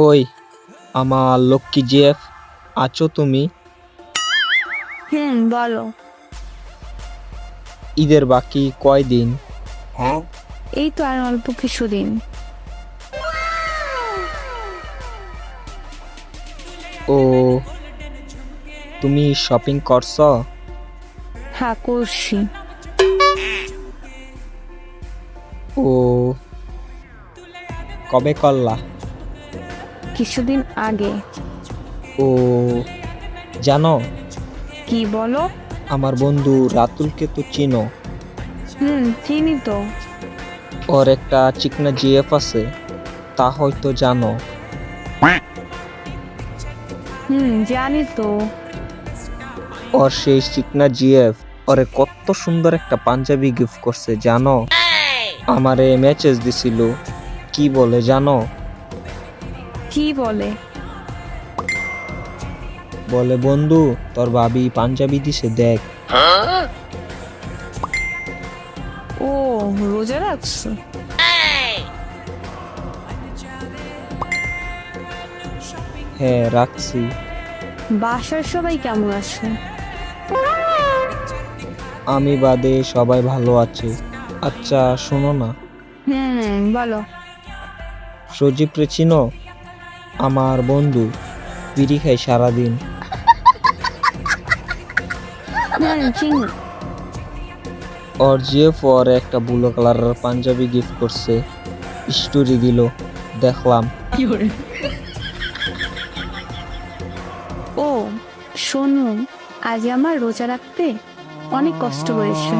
ওই আমার লক্ষ্মী জিএফ, আছো তুমি? বলো। ঈদের বাকি কয়দিন? এই তো আর অল্প কিছুদিন। ও, তুমি শপিং করছো? হ্যাঁ, করছি। ও, কবে করলা? কিছুদিন আগে। ও, জানো কি বলো? আমার বন্ধু রাতুলকে তো চিনো? চিনি তো। ওর একটা চিকনা জিএফ আছে, তা হয়তো জানো। জানি তো। ওর সেই চিকনা জিএফ ওরে কত সুন্দর একটা পাঞ্জাবি গিফট করছে জানো? আমারে মেসেজ দিছিল, কি বলে জানো? কি বলে? বলে বন্ধু তোর ভাবি পাঞ্জাবি দিছে দেখ। ও, রোজা রাখছো? হ্যাঁ রাখছি। বাসার সবাই কেমন আছে? আমি বাদে সবাই ভালো আছে। আচ্ছা শোনো না, বলো। সজীব রে চিনো? আমার বন্ধু, বিড়ি খাই সারাদিন। চিনি। ওর জিএফ ওর একটা ব্লু কালারের পাঞ্জাবি গিফট করছে, স্টোরি দিল, দেখলাম। ও, শোনো, আজ আমার রোজা রাখতে অনেক কষ্ট হয়েছে।